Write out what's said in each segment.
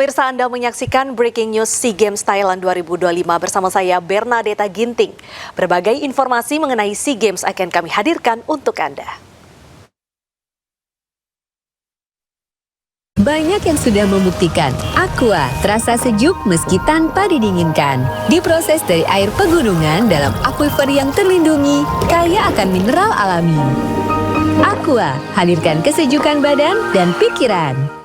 Pemirsa, Anda menyaksikan Breaking News SEA Games Thailand 2025 bersama saya Bernadetta Ginting. Berbagai informasi mengenai SEA Games akan kami hadirkan untuk Anda. Banyak yang sudah membuktikan Aqua terasa sejuk meski tanpa didinginkan. Diproses dari air pegunungan dalam aquifer yang terlindungi, kaya akan mineral alami. Aqua, hadirkan kesejukan badan dan pikiran.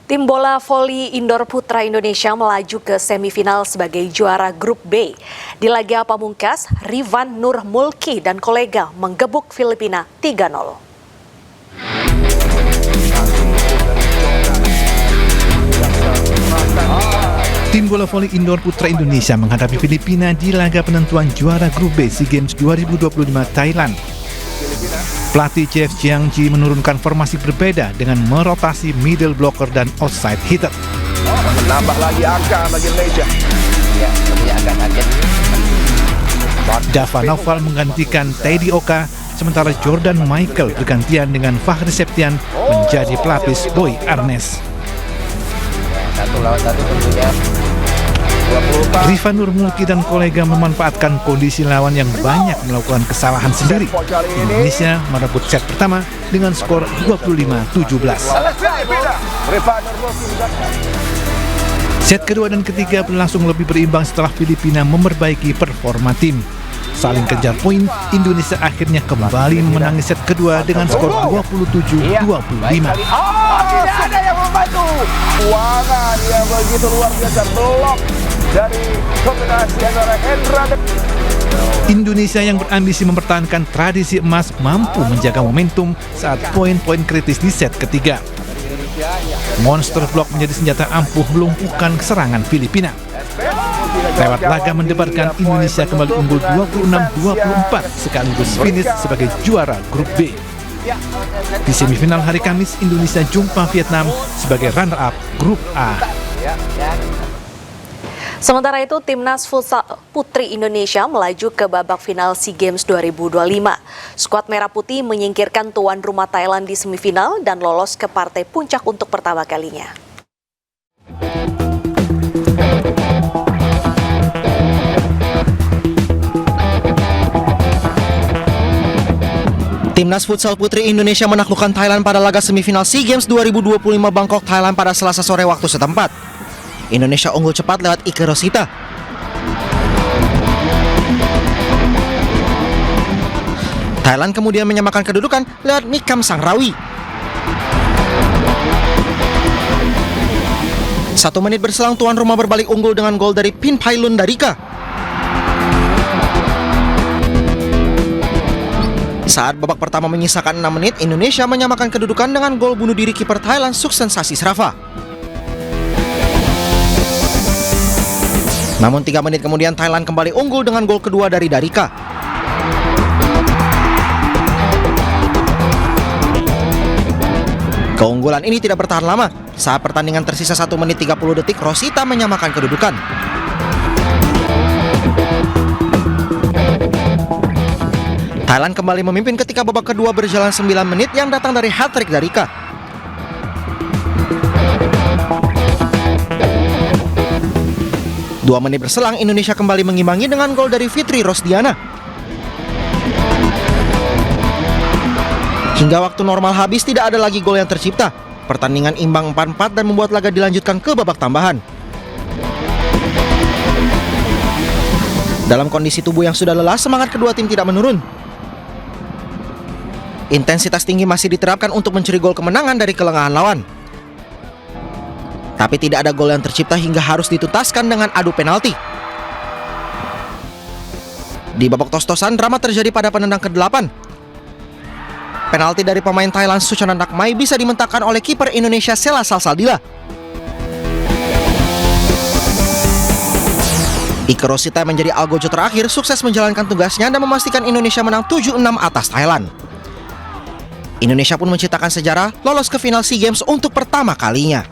Tim bola voli indoor putra Indonesia melaju ke semifinal sebagai juara grup B. Di laga pamungkas, Rivan Nur Mulki dan kolega menggebuk Filipina 3-0. Tim bola voli indoor putra Indonesia menghadapi Filipina di laga penentuan juara grup B SEA Games 2025 Thailand. Pelatih Jeff Jiangji menurunkan formasi berbeda dengan merotasi middle blocker dan outside hitter. Menambah lagi angka bagi Malaysia. Ya, sepertinya agak kaget. Dava Naufal menggantikan Teddy Oka, sementara Jordan Michael bergantian dengan Fahri Septian menjadi pelapis Boy Arnes. Satu lawan satu tentunya. Rivan Nur Mulki dan kolega memanfaatkan kondisi lawan yang banyak melakukan kesalahan sendiri. Indonesia merebut set pertama dengan skor 25-17. Set kedua dan ketiga berlangsung lebih berimbang setelah Filipina memperbaiki performa tim. Saling kejar poin, Indonesia akhirnya kembali memenangi set kedua dengan skor 27-25. Tidak ada yang membantu. Uangan yang begitu luar biasa, blok dari kombinasi antara Hendra dan Indonesia yang berambisi mempertahankan tradisi emas mampu menjaga momentum saat poin-poin kritis di set ketiga. Monster block menjadi senjata ampuh melumpuhkan serangan Filipina. Lewat laga mendebarkan, Indonesia kembali unggul 26-24 sekaligus finish sebagai juara grup B. Di semifinal hari Kamis, Indonesia jumpa Vietnam sebagai runner-up grup A. Sementara itu, Timnas Futsal Putri Indonesia melaju ke babak final SEA Games 2025. Skuad Merah Putih menyingkirkan tuan rumah Thailand di semifinal dan lolos ke partai puncak untuk pertama kalinya. Timnas Futsal Putri Indonesia menaklukkan Thailand pada laga semifinal SEA Games 2025 Bangkok, Thailand pada Selasa sore waktu setempat. Indonesia unggul cepat lewat Ike Rosita. Thailand kemudian menyamakan kedudukan lewat Mikam Sangrawi. 1 menit berselang, tuan rumah berbalik unggul dengan gol dari Pinpailun Darika. Saat babak pertama menyisakan 6 menit, Indonesia menyamakan kedudukan dengan gol bunuh diri kiper Thailand Suksensasi Srafa. Namun 3 menit kemudian Thailand kembali unggul dengan gol kedua dari Darika. Keunggulan ini tidak bertahan lama. Saat pertandingan tersisa 1 menit 30 detik, Rosita menyamakan kedudukan. Thailand kembali memimpin ketika babak kedua berjalan 9 menit yang datang dari hat-trick Darika. Dua menit berselang, Indonesia kembali mengimbangi dengan gol dari Fitri Rosdiana. Hingga waktu normal habis, tidak ada lagi gol yang tercipta. Pertandingan imbang 4-4 dan membuat laga dilanjutkan ke babak tambahan. Dalam kondisi tubuh yang sudah lelah, semangat kedua tim tidak menurun. Intensitas tinggi masih diterapkan untuk mencuri gol kemenangan dari kelengahan lawan. Tapi tidak ada gol yang tercipta hingga harus dituntaskan dengan adu penalti. Di babak tos-tosan, drama terjadi pada penendang ke-8. Penalti dari pemain Thailand Suchanan Mai bisa dimentakkan oleh kiper Indonesia Sela Salsaldila. Ike Rosita menjadi algojo terakhir, sukses menjalankan tugasnya dan memastikan Indonesia menang 7-6 atas Thailand. Indonesia pun menciptakan sejarah, lolos ke final SEA Games untuk pertama kalinya.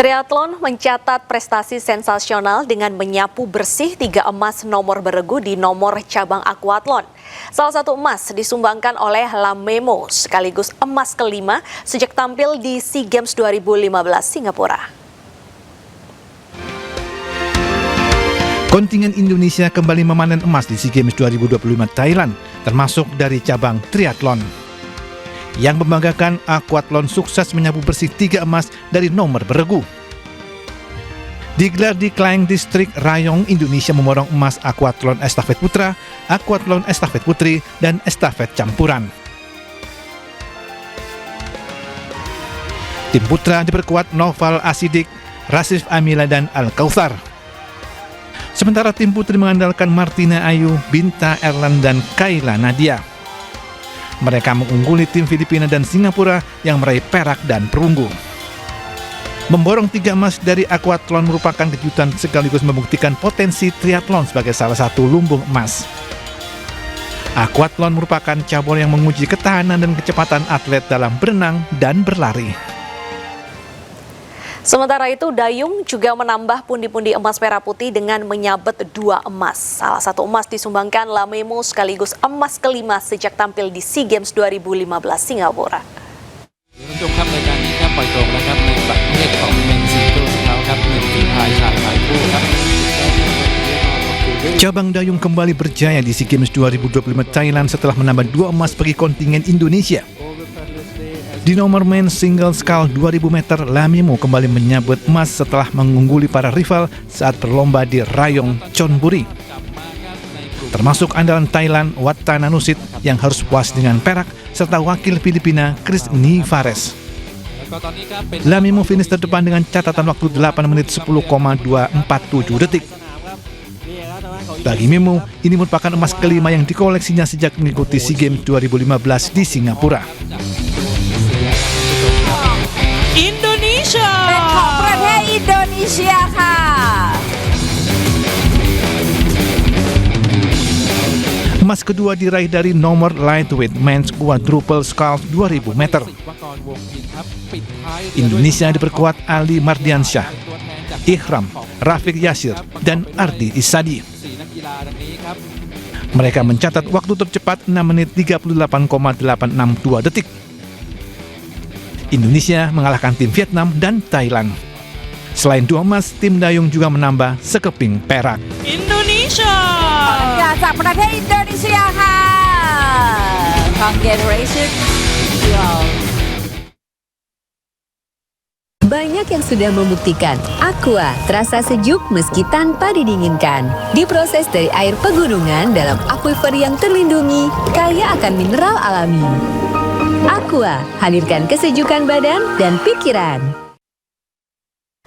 Triathlon mencatat prestasi sensasional dengan menyapu bersih 3 emas nomor beregu di nomor cabang aquathlon. Salah satu emas disumbangkan oleh Lamemo sekaligus emas kelima sejak tampil di SEA Games 2015 Singapura. Kontingen Indonesia kembali memanen emas di SEA Games 2025 Thailand, termasuk dari cabang triathlon. Yang membanggakan, aquathlon sukses menyapu bersih 3 emas dari nomor beregu. Digelar di Klang District, Rayong, Indonesia memborong emas aquathlon estafet putra, aquathlon estafet putri, dan estafet campuran. Tim putra diperkuat Noval Asidik, Rasif Amila, dan Al-Kautsar. Sementara tim putri mengandalkan Martina Ayu, Binta Erlan, dan Kayla Nadia. Mereka mengungguli tim Filipina dan Singapura yang meraih perak dan perunggu. Memborong 3 emas dari aquathlon merupakan kejutan sekaligus membuktikan potensi triathlon sebagai salah satu lumbung emas. Aquathlon merupakan cabur yang menguji ketahanan dan kecepatan atlet dalam berenang dan berlari. Sementara itu, dayung juga menambah pundi-pundi emas merah putih dengan menyabet 2 emas. Salah satu emas disumbangkan Lamemo sekaligus emas kelima sejak tampil di SEA Games 2015 Singapura. จบครับรายการนี้ครับปล่อยตรงนะครับในประเภทของเมนซิงเกิลเขาครับ1ฝีพายชายพายคู่ครับ Cabang dayung kembali berjaya di SEA Games 2025 Thailand setelah menambah 2 emas bagi kontingen Indonesia. Di nomor men single scull 2000 meter, Lamemo kembali menyabet emas setelah mengungguli para rival saat berlomba di Rayong, Chonburi. Termasuk andalan Thailand, Wattana Nusit yang harus puas dengan perak, serta wakil Filipina, Chris Nivares. Lamemo finish terdepan dengan catatan waktu 8 menit 10,247 detik. Bagi Memo, ini merupakan emas kelima yang dikoleksinya sejak mengikuti SEA Games 2015 di Singapura. Indonesia เป็นของประเทศอินโดนีเซียค่ะ Emas kedua diraih dari nomor lightweight men's quadruple sculls 2000 meter. Indonesia diperkuat Ali Mardiansyah, Ihram, Rafiq Yasir, dan Ardi Isadi. Mereka mencatat waktu tercepat 6 menit 38,862 detik. Indonesia mengalahkan tim Vietnam dan Thailand. Selain 2 emas, tim dayung juga menambah sekeping perak. Indonesia จากประเทศอินโดนีเซียค่ะ Congratulations Banyak yang sudah membuktikan Aqua terasa sejuk meski tanpa didinginkan. Diproses dari air pegunungan dalam aquifer yang terlindungi, kaya akan mineral alami. Aqua, hadirkan kesejukan badan dan pikiran.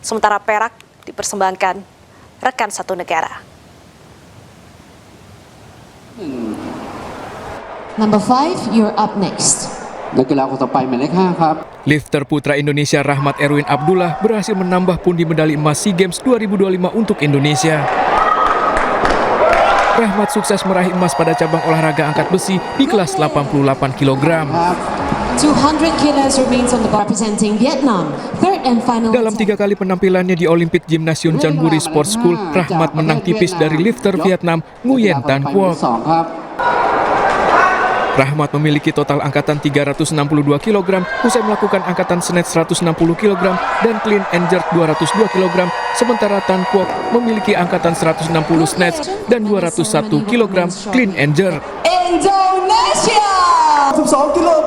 Sementara perak dipersembahkan rekan satu negara. Number 5, you're up next. นักกีฬาคนต่อไปหมายเลข 5 ครับ Lifter putra Indonesia Rahmat Erwin Abdullah berhasil menambah pundi medali emas SEA Games 2025 untuk Indonesia. Rahmat sukses meraih emas pada cabang olahraga angkat besi di kelas 88 kg. 200 kilos remains on the bar representing Vietnam. Third and final. Dalam 3 kali penampilannya di Olympic Gymnasium Chonburi Sports School, Rahmat menang tipis dari lifter Vietnam Nguyen Tan Quoc. Rahmat memiliki total angkatan 362 kg usai melakukan angkatan snatch 160 kg dan clean and jerk 202 kg, sementara Tan Quoc memiliki angkatan 160 snatch dan 201 kg clean and jerk. Indonesia!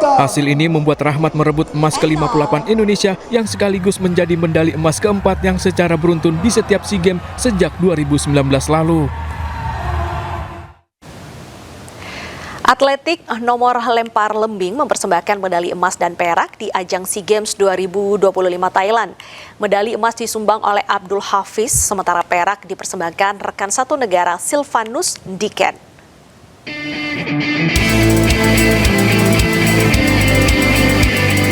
Hasil ini membuat Rahmat merebut emas ke-58 Indonesia yang sekaligus menjadi medali emas keempat yang secara beruntun di setiap SEA Games sejak 2019 lalu. Atletik nomor lempar lembing mempersembahkan medali emas dan perak di ajang SEA Games 2025 Thailand. Medali emas disumbang oleh Abdul Hafiz, sementara perak dipersembahkan rekan satu negara Silvanus Ndiken.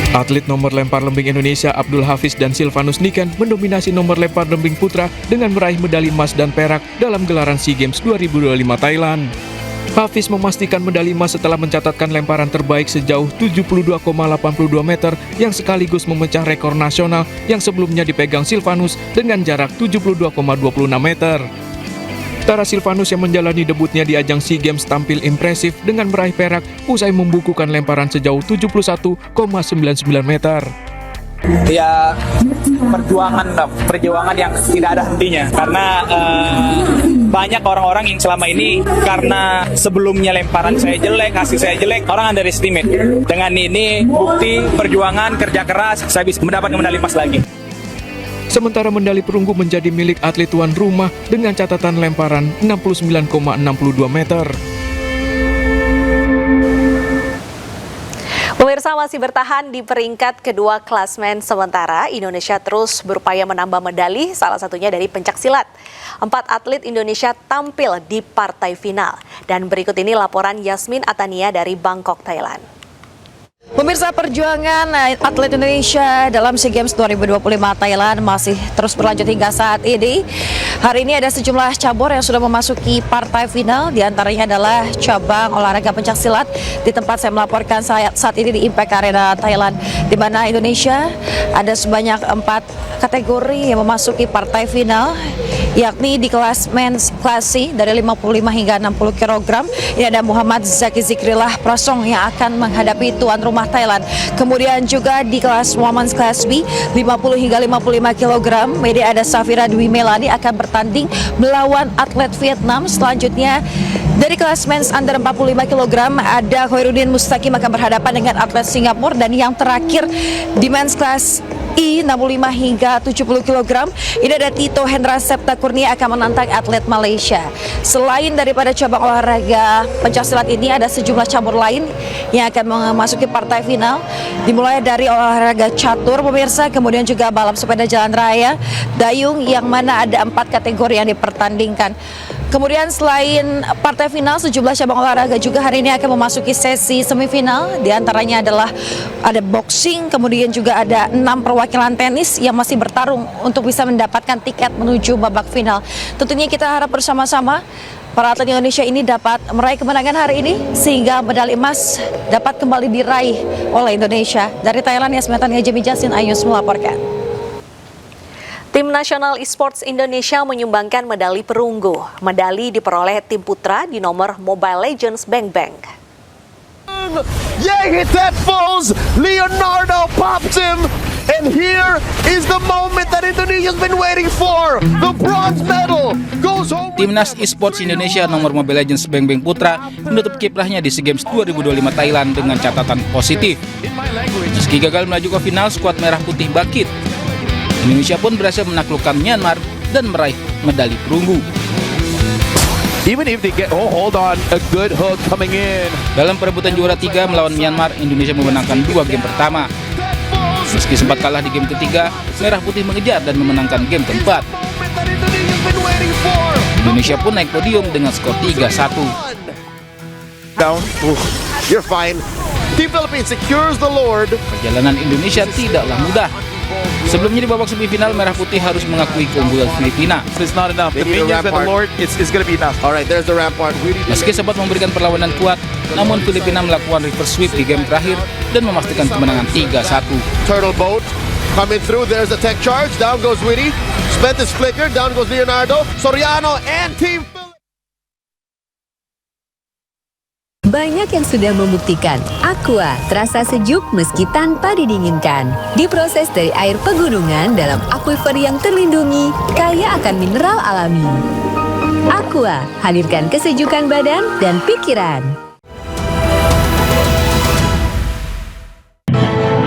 Atlet nomor lempar lembing Indonesia Abdul Hafiz dan Silvanus Ndiken mendominasi nomor lempar lembing putra dengan meraih medali emas dan perak dalam gelaran SEA Games 2025 Thailand. Hafiz memastikan medali emas setelah mencatatkan lemparan terbaik sejauh 72,82 meter yang sekaligus memecah rekor nasional yang sebelumnya dipegang Silvanus dengan jarak 72,26 meter. Tara Silvanus yang menjalani debutnya di ajang SEA Games tampil impresif dengan meraih perak usai membukukan lemparan sejauh 71,99 meter. Ya perjuangan yang tidak ada hentinya karena banyak orang-orang yang selama ini karena sebelumnya lemparan saya jelek, hasil saya jelek, orang underestimate. Dengan ini bukti perjuangan kerja keras saya bisa mendapatkan medali emas lagi. Sementara medali perunggu menjadi milik atlet tuan rumah dengan catatan lemparan 69,62 meter. Pemirsa, masih bertahan di peringkat kedua klasmen sementara, Indonesia terus berupaya menambah medali, salah satunya dari pencaksilat. 4 atlet Indonesia tampil di partai final. Dan berikut ini laporan Yasmin Atania dari Bangkok, Thailand. Pemirsa, perjuangan atlet Indonesia dalam SEA Games 2025 Thailand masih terus berlanjut hingga saat ini. Hari ini ada sejumlah cabur yang sudah memasuki partai final, diantaranya adalah cabang olahraga pencaksilat di tempat saya melaporkan saat ini di Impact Arena Thailand, di mana Indonesia ada sebanyak 4 kategori yang memasuki partai final, yakni di kelas men's classy dari 55 hingga 60 kg. Ini ada Muhammad Zaki Zikrillah Prasong yang akan menghadapi tuan rumah Thailand. Kemudian juga di kelas women's class B 50 hingga 55 kg, ini ada Safira Dwi Melani akan bertanding melawan atlet Vietnam. Selanjutnya dari kelas men's under 45 kg ada Khairuddin Mustaqim akan berhadapan dengan atlet Singapura, dan yang terakhir di men's class I 65 hingga 70 kg ini ada Tito Hendra Septa Kurnia akan menantang atlet Malaysia. Selain daripada cabang olahraga pencaksilat ini, ada sejumlah cabur lain yang akan memasuki partai final, dimulai dari olahraga catur pemirsa, kemudian juga balap sepeda jalan raya, dayung, yang mana ada 4 kategori yang dipertandingkan. Kemudian selain partai final, sejumlah cabang olahraga juga hari ini akan memasuki sesi semifinal. Di antaranya adalah ada boxing, kemudian juga ada 6 perwakilan tenis yang masih bertarung untuk bisa mendapatkan tiket menuju babak final. Tentunya kita harap bersama-sama para atlet Indonesia ini dapat meraih kemenangan hari ini sehingga medali emas dapat kembali diraih oleh Indonesia. Dari Thailand, Yasmin Atania, Jemi Jasin, Ayus melaporkan. Tim Nasional Esports Indonesia menyumbangkan medali perunggu. Medali diperoleh tim putra di nomor Mobile Legends Bang Bang. Yeah, hit that falls. Leonardo pops him. And here is the moment that Indonesia's been waiting for. The bronze medal goes home. Timnas Esports Indonesia nomor Mobile Legends Bang Bang Putra menutup kiprahnya di SEA Games 2025 Thailand dengan catatan positif. Meski gagal melaju ke final, skuad merah putih bangkit. Indonesia pun berhasil menaklukkan Myanmar dan meraih medali perunggu. Even if they get, hold on, a good hook coming in. Dalam perebutan juara 3 melawan Myanmar, Indonesia memenangkan 2 game pertama. Meski sempat kalah di game ketiga, merah putih mengejar dan memenangkan game keempat. Indonesia pun naik podium dengan skor 3-1. Down. You're fine. Team Philippines secures the Lord. Perjalanan Indonesia tidaklah mudah. Sebelumnya di babak semifinal, merah putih harus mengakui keunggulan Filipina. It's not enough. The minions and the Lord, it's going to be enough. All right, there's the rampart. Meski sempat memberikan perlawanan kuat, namun Filipina melakukan reverse sweep di game terakhir dan memastikan kemenangan 3-1. Turtle boat coming through. There's the tech charge. Down goes Witty. Spent his flicker. Down goes Leonardo. Soriano and Team Philippines. Banyak yang sudah membuktikan Aqua terasa sejuk meski tanpa didinginkan. Diproses dari air pegunungan dalam aquifer yang terlindungi, kaya akan mineral alami. Aqua, hadirkan kesejukan badan dan pikiran.